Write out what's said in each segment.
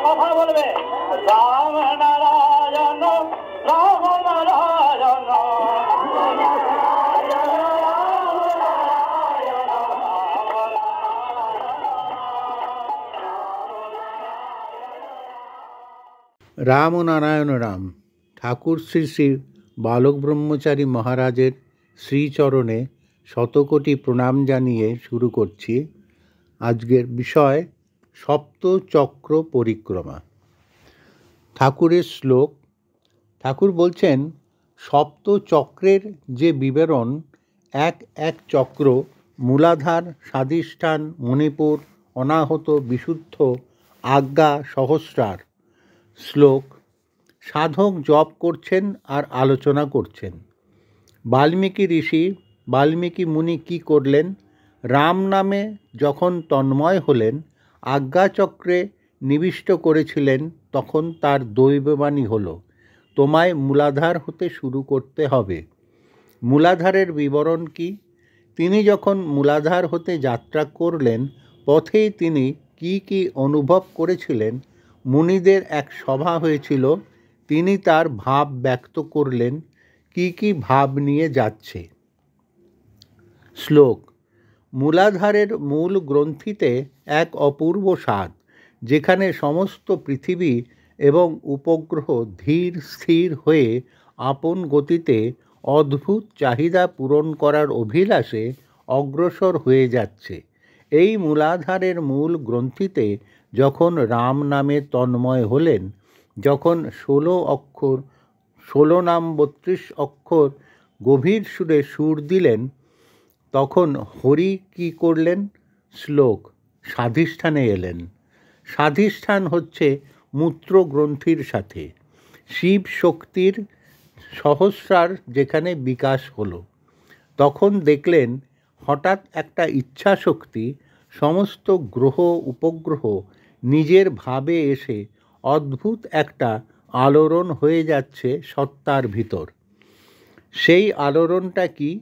কথা বলবে রাম নারায়ণ রাম নারায়ণ রাম ও নারায়ণ রাম। ঠাকুর শ্রী শ্রী বালক ব্রহ্মচারী মহারাজের শ্রীচরণে শতকোটি প্রণাম জানিয়ে শুরু করছি আজকের বিষয় সপ্তচক্র পরিক্রমা। ঠাকুরের শ্লোক। ঠাকুর বলছেন, সপ্তচক্রের যে বিবরণ, এক এক চক্র মূলাধার, স্বাধিষ্ঠান, মণিপুর, অনাহত, বিশুদ্ধ, আজ্ঞা, সহস্রার। শ্লোক। সাধক জপ করছেন আর আলোচনা করছেন। বাল্মীকি ঋষি, বাল্মীকি মুনি কি করলেন? রাম নামে যখন তন্ময় হলেন, আজ্ঞাচক্রে নিবিষ্ট করেছিলেন, তখন তার দৈববাণী হলো, তোমায় মূলাধার হতে শুরু করতে হবে। মূলাধারের বিবরণ কি? তিনি যখন মূলাধার হতে যাত্রা করলেন, পথেই তিনি কি কি অনুভব করেছিলেন? মুনিদের এক সভা হয়েছিল, তিনি তার ভাব ব্যক্ত করলেন, কি কি ভাব নিয়ে যাচ্ছে। শ্লোক। মূলাধারের মূল গ্রন্থিতে এক অপূর্ব স্বাদ, যেখানে সমস্ত পৃথিবী এবং উপগ্রহ ধীর স্থির হয়ে আপন গতিতে অদ্ভুত চাহিদা পূরণ করার অভিলাষে অগ্রসর হয়ে যাচ্ছে। এই মূলাধারের মূল গ্রন্থিতে যখন রাম নামে তন্ময় হলেন, যখন 16 নাম 32 অক্ষর গভীর সুরে সুর দিলেন, তখন হরি কি করলেন? শ্লোক। স্বাধিষ্ঠানে এলেন। স্বাধিষ্ঠান হচ্ছে মূত্র গ্রন্থির সাথে শিব শক্তির সহস্রার যেখানে বিকাশ হলো। তখন দেখলেন হঠাৎ একটা ইচ্ছা শক্তি সমস্ত গ্রহ উপগ্রহ নিজের ভাবে এসে অদ্ভুত একটা আলোড়ন হয়ে যাচ্ছে সত্তার ভিতর। সেই আলোড়নটা কি?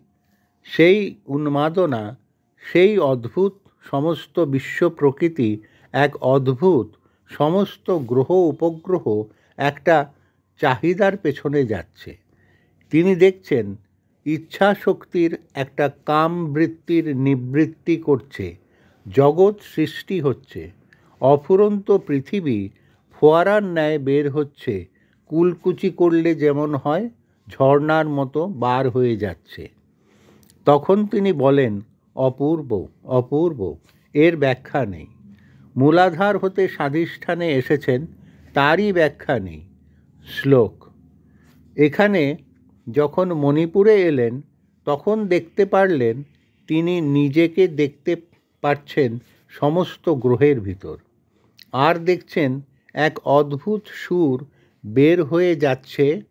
সেই উন্মাদনা, সেই অদ্ভুত সমস্ত বিশ্ব প্রকৃতি, এক অদ্ভুত সমস্ত গ্রহ উপগ্রহ একটা চাহিদার পেছনে যাচ্ছে। তিনি দেখছেন ইচ্ছা শক্তির একটা কাম বৃত্তির নিবৃত্তি করছে, জগৎ সৃষ্টি হচ্ছে, অফুরন্ত পৃথিবী ফোয়ারার ন্যায় বের হচ্ছে, কুলকুচি করলে যেমন হয় ঝর্ণার মতো বার হয়ে যাচ্ছে। তখন তিনি বলেন, অপূর্ব, অপূর্ব, এর ব্যাখ্যা নেই। মূলাধার হতে স্বাধিষ্ঠানে এসেছেন, তারই ব্যাখ্যা নেই। শ্লোক। এখানে যখন মণিপুরে এলেন, তখন দেখতে পারলেন তিনি নিজেকে দেখতে পাচ্ছেন সমস্ত গ্রহের ভিতর, আর দেখছেন এক অদ্ভুত সুর বের হয়ে যাচ্ছে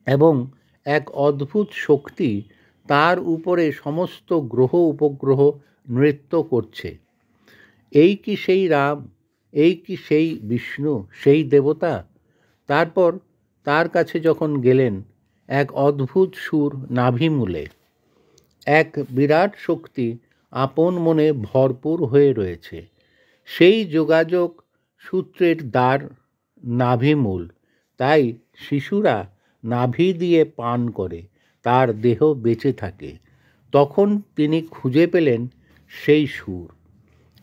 এবং এক অদ্ভুত শক্তি তার উপরে সমস্ত গ্রহ উপগ্রহ নৃত্য করছে। এই কি সেই রাম? এই কি সেই বিষ্ণু, সেই দেবতা? তারপর তার কাছে যখন গেলেন, এক অদ্ভুত সুর নাভিমূলে, এক বিরাট শক্তি আপন মনে ভরপুর হয়ে রয়েছে। সেই যোগাযোগ সূত্রের দ্বার নাভিমূল। তাই শিশুরা নাভি দিয়ে পান করে, তার দেহ বেঁচে থাকে। তখন তিনি খুঁজে পেলেন সেই সুর।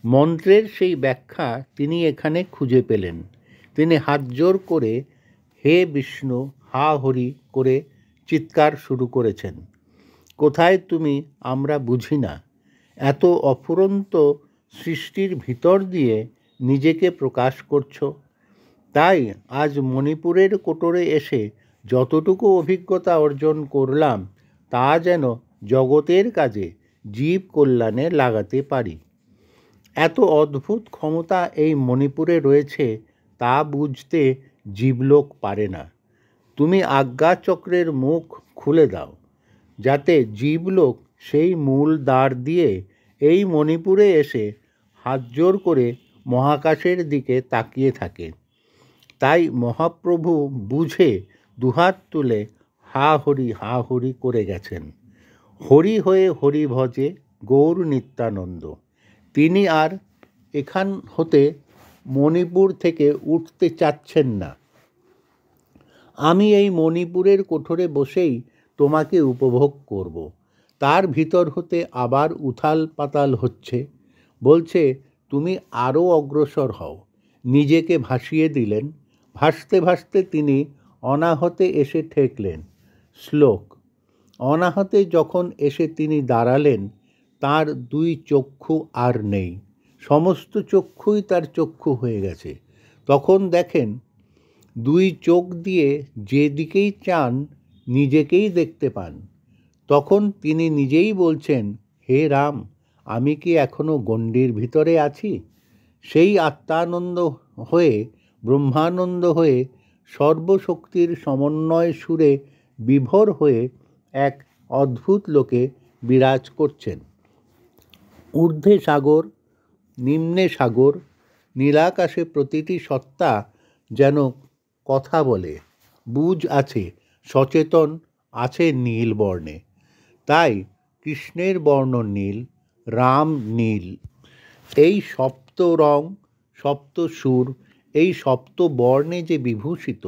মন্ত্রের সেই ব্যাখ্যা তিনি এখানে খুঁজে পেলেন। তিনি হাত জোর করে হে বিষ্ণু, হা হরি করে চিৎকার শুরু করেছেন। কোথায় তুমি? আমরা বুঝি না। এত অফুরন্ত সৃষ্টির ভিতর দিয়ে নিজেকে প্রকাশ করছো। তাই আজ মণিপুরের কোটরে এসে যতটুকু অভিজ্ঞতা অর্জন করলাম, তা যেন জগতের কাজে জীব কল্যাণে লাগাতে পারি। এত অদ্ভুত ক্ষমতা এই মণিপুরে রয়েছে, তা বুঝতে জীবলোক পারে না। তুমি আজ্ঞাচক্রের মুখ খুলে দাও, যাতে জীবলোক সেই মূল দ্বার দিয়ে এই মণিপুরে এসে হাত জোর করে মহাকাশের দিকে তাকিয়ে থাকে। তাই মহাপ্রভু বুঝে দুহাত তুলে হা হরি করে গেছেন। হরি হয়ে হরি ভজে গৌর নিত্যানন্দ। তিনি আর এখান হতে মণিপুর থেকে উঠতে চাচ্ছেন না। আমি এই মণিপুরের কোঠরে বসেই তোমাকে উপভোগ করব। তার ভিতর হতে আবার উথাল পাতাল হচ্ছে, বলছে তুমি আরও অগ্রসর হও। নিজেকে ভাসিয়ে দিলেন। ভাসতে ভাসতে তিনি অনাহতে এসে ঠেকলেন। শ্লোক: অনাহতে যখন এসে তিনি দাঁড়ালেন, তার দুই চক্ষু আর নেই, সমস্ত চক্ষুই তার চক্ষু হয়ে গেছে। তখন দেখেন দুই চোখ দিয়ে যেদিকেই চান নিজেকেই দেখতে পান। তখন তিনি নিজেই বলছেন, হে রাম, আমি কি এখনো গণ্ডির ভিতরে আছি? সেই আত্মানন্দ হয়ে, ব্রহ্মানন্দ হয়ে, সর্বশক্তির সমন্বয় সুরে বিভোর হয়ে এক অদ্ভুত লোকে বিরাজ করছেন। ঊর্ধ্বে সাগর, নিম্নে সাগর, নীলাকাশে প্রতিটি সত্তা যেন কথা বলে। বুঝ আছে, সচেতন আছে নীল বর্ণে। তাই কৃষ্ণের বর্ণ নীল, রাম নীল। এই সপ্ত রং, সপ্ত সুর, এই সপ্ত বর্ণে যে বিভূষিত,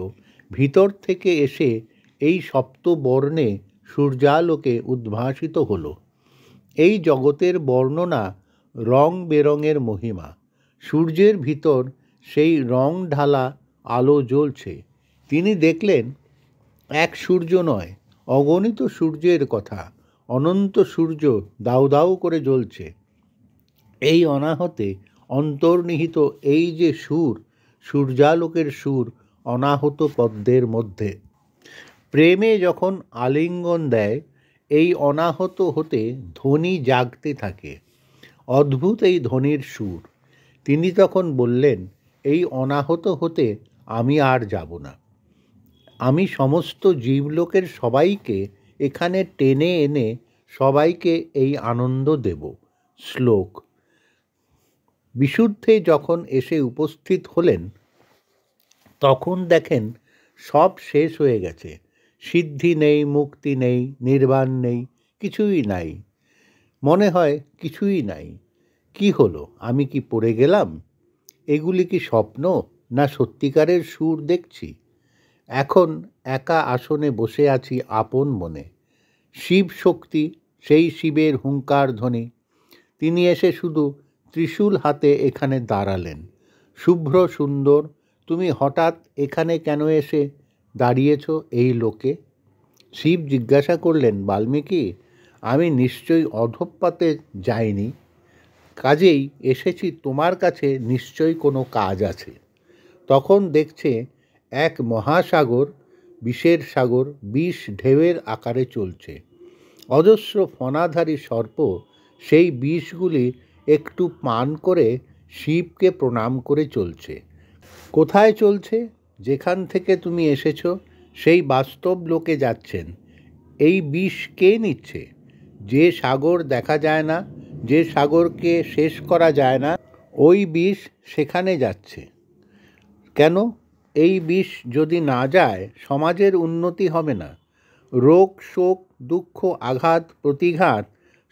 ভিতর থেকে এসে এই সপ্ত বর্ণে সূর্যালোকে উদ্ভাসিত হলো। এই জগতের বর্ণনা রং বেরঙের মহিমা। সূর্যের ভিতর সেই রং ঢালা আলো জ্বলছে। তিনি দেখলেন এক সূর্য নয়, অগণিত সূর্যের কথা। অনন্ত সূর্য দাউ দাউ করে জ্বলছে। এই অনাহতে অন্তর্নিহিত এই যে সুর, সূর্যালোকের সুর অনাহত পদ্মের মধ্যে। প্রেমে যখন আলিঙ্গন দেয়, এই অনাহত হতে ধ্বনি জাগতে থাকে। অদ্ভুত এই ধ্বনির সুর। তিনি তখন বললেন, এই অনাহত হতে আমি আর যাব না। আমি সমস্ত জীবলোকের সবাইকে এখানে টেনে এনে সবাইকে এই আনন্দ দেব। শ্লোক: বিশুদ্ধে যখন এসে উপস্থিত হলেন, তখন দেখেন সব শেষ হয়ে গেছে। সিদ্ধি নেই, মুক্তি নেই, নির্বাণ নেই, কিছুই নাই। মনে হয় কিছুই নাই। কি হলো? আমি কি পড়ে গেলাম? এগুলি কি স্বপ্ন, না সত্যিকারের সুর দেখছি? এখন একা আসনে বসে আছি আপন মনে। শিব শক্তি, সেই শিবের হুঙ্কার ধ্বনি। তিনি এসে শুধু ত্রিশূল হাতে এখানে দাঁড়ালেন। শুভ্র সুন্দর, তুমি হঠাৎ এখানে কেন এসে দাঁড়িয়েছ এই লোকে? শিব জিজ্ঞাসা করলেন, বাল্মীকি, আমি নিশ্চয়ই অধঃপাতে যাইনি, কাজেই এসেছি তোমার কাছে, নিশ্চয়ই কোনো কাজ আছে। তখন দেখছে এক মহাসাগর, বিষের সাগর, বিষ ঢেউয়ের আকারে চলছে। অজস্র ফণাধারী সর্প সেই বিষগুলি একটু পান করে শিবকে প্রণাম করে চলছে। কোথায় চলছে? যেখান থেকে তুমি এসেছো সেই বাস্তব লোকে যাচ্ছেন। এই বিষ কে নিচ্ছে? যে সাগর দেখা যায় না, যে সাগরকে শেষ করা যায় না, ওই বিষ সেখানে যাচ্ছে। কেন? এই বিষ যদি না যায়, সমাজের উন্নতি হবে না। রোগ, শোক, দুঃখ, আঘাত, প্রতিঘাত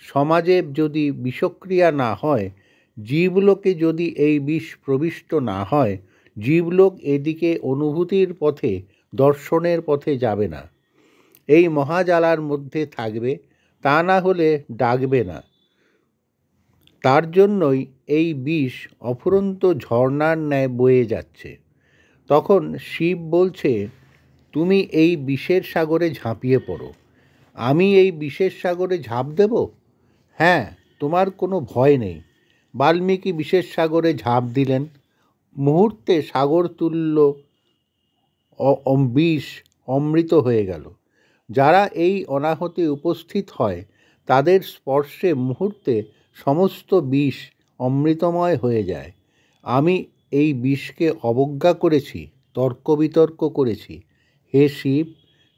সমাজে যদি বিষক্রিয়া না হয়, জীবলোকে যদি এই বিষ প্রবিষ্ট না হয়, জীবলোক এদিকে অনুভূতির পথে, দর্শনের পথে যাবে না। এই মহাজালার মধ্যে থাকবে, তা না হলে ডাকবে না। তার জন্যই এই বিষ অফুরন্ত ঝর্ণার ন্যায় বয়ে যাচ্ছে। তখন শিব বলছে, তুমি এই বিষের সাগরে ঝাঁপিয়ে পড়ো। আমি এই বিষের সাগরে ঝাঁপ দেব? হ্যাঁ, তোমার কোনো ভয় নেই। বাল্মীকি বিষের সাগরে ঝাঁপ দিলেন। মুহূর্তে সাগর তুল্য বিষ অমৃত হয়ে গেল। যারা এই অনাহতে উপস্থিত হয়, তাদের স্পর্শে মুহূর্তে সমস্ত বিষ অমৃতময় হয়ে যায়। আমি এই বিষকে অবজ্ঞা করেছি, তর্ক বিতর্ক করেছি। হে শিব,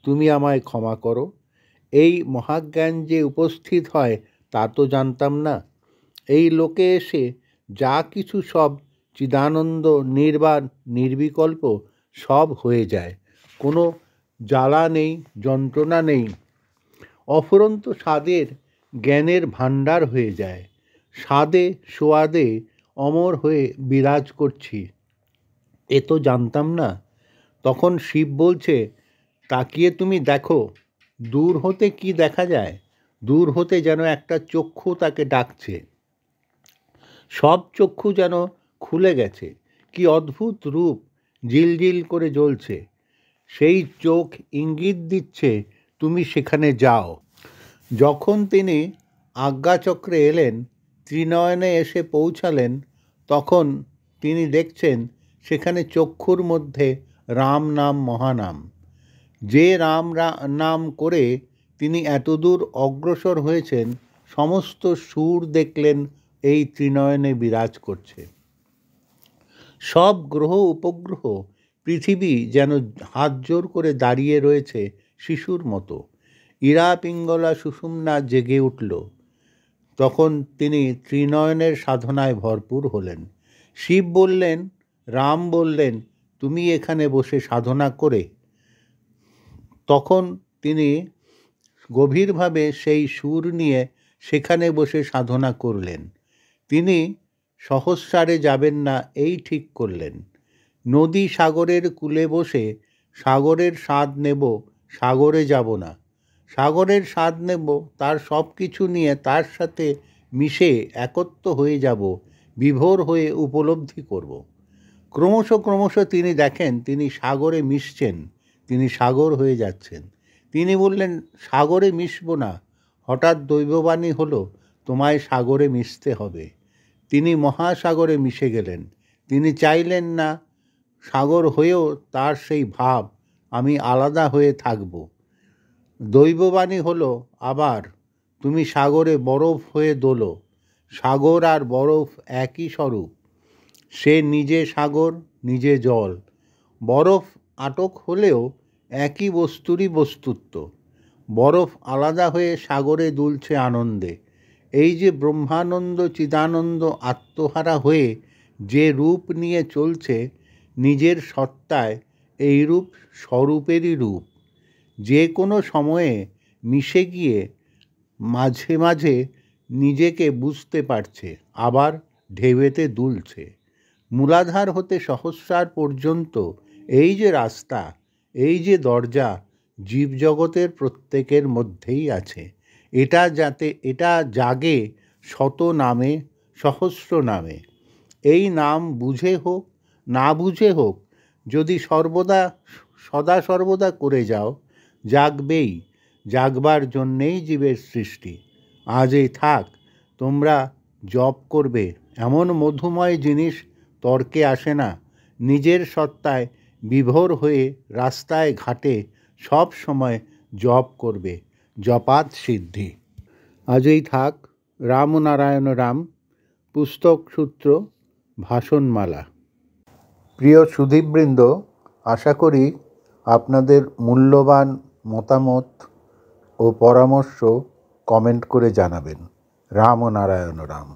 তুমি আমায় ক্ষমা করো। এই মহাজ্ঞান যে উপস্থিত হয় তা তো জানতাম না। এই লোকে এসে যা কিছু সব চিদানন্দ, নির্বাণ, নির্বিকল্প, সব হয়ে যায়, কোনো জ্বালা নেই, যন্ত্রণা নেই। অফুরন্ত স্বাদের জ্ঞানের ভাণ্ডার হয়ে যায়, স্বাদে সোয়াদে অমর হয়ে বিরাজ করছি। এ তো জানতাম না। তখন শিব বলছে, তাকিয়ে তুমি দেখো, দূর হতে কি দেখা যায়? দূর হতে যেন একটা চক্ষু তাকে ডাকছে। সব চক্ষু যেন খুলে গেছে, কি অদ্ভুত রূপ জিলজিল করে জ্বলছে। সেই চোখ ইঙ্গিত দিচ্ছে তুমি সেখানে যাও। যখন তিনি আজ্ঞাচক্রে এলেন, ত্রিনয়নে এসে পৌঁছালেন, তখন তিনি দেখছেন সেখানে চক্ষুর মধ্যে রাম নাম মহানাম। যে রাম নাম করে তিনি এতদূর অগ্রসর হয়েছেন, সমস্ত সুর দেখলেন এই ত্রিনয়নে বিরাজ করছে। সব গ্রহ উপগ্রহ, পৃথিবী যেন হাত জোর করে দাঁড়িয়ে রয়েছে শিশুর মতো। ইরা পিঙ্গলা সুষুম্না জেগে উঠল। তখন তিনি ত্রিনয়নের সাধনায় ভরপুর হলেন। শিব বললেন, রাম বললেন, তুমি এখানে বসে সাধনা করে। তখন তিনি গভীরভাবে সেই সুর নিয়ে সেখানে বসে সাধনা করলেন। তিনি সহস্রারে যাবেন না এই ঠিক করলেন। নদী সাগরের কূলে বসে সাগরের স্বাদ নেব, সাগরে যাব না। সাগরের স্বাদ নেব, তার সব কিছু নিয়ে তার সাথে মিশে একত্ব হয়ে যাব, বিভোর হয়ে উপলব্ধি করব। ক্রমশ ক্রমশ তিনি দেখেন তিনি সাগরে মিশছেন, তিনি সাগর হয়ে যাচ্ছেন। তিনি বললেন, সাগরে মিশব না। হঠাৎ দৈববাণী হলো, তোমায় সাগরে মিশতে হবে। তিনি মহাসাগরে মিশে গেলেন। তিনি চাইলেন না সাগর হয়েও তার সেই ভাব, আমি আলাদা হয়ে থাকব। দৈববাণী হলো আবার, তুমি সাগরে বরফ হয়ে দোলো। সাগর আর বরফ একই স্বরূপ। সে নিজে সাগর, নিজে জল। বরফ আটক হলেও একই বস্তুরই বস্তুত্ব। বরফ আলাদা হয়ে সাগরে দুলছে আনন্দে। এই যে ব্রহ্মানন্দ চিদানন্দ আত্মহারা হয়ে যে রূপ নিয়ে চলছে নিজের সত্তায়, এই রূপ স্বরূপেরই রূপ। যে কোনো সময়ে মিশে গিয়ে মাঝে মাঝে নিজেকে বুঝতে পারছে, আবার ঢেউতে দুলছে। মূলাধার হতে সহস্রার পর্যন্ত এই যে রাস্তা, এই যে দরজা, জীবজগতের প্রত্যেকের মধ্যেই আছে। এটা জাগে শত নামে, সহস্র নামে। এই নাম বুঝে হোক না বুঝে হোক, যদি সদা সর্বদা করে যাও, জাগবেই। জাগবার জন্যেই জীবের সৃষ্টি। আজই থাক, তোমরা জপ করবে, এমন মধুময় জিনিস তর্কে আসে না। নিজের সত্তায় বিভোর হয়ে রাস্তায় ঘাটে সব সময় জপ করবে, জপাত সিদ্ধি। আজই থাক। রামনারায়ণ রাম। পুস্তক সূত্র ভাষণমালা। প্রিয় সুধীবৃন্দ, আশা করি আপনাদের মূল্যবান মতামত ও পরামর্শ কমেন্ট করে জানাবেন। রামনারায়ণ রাম।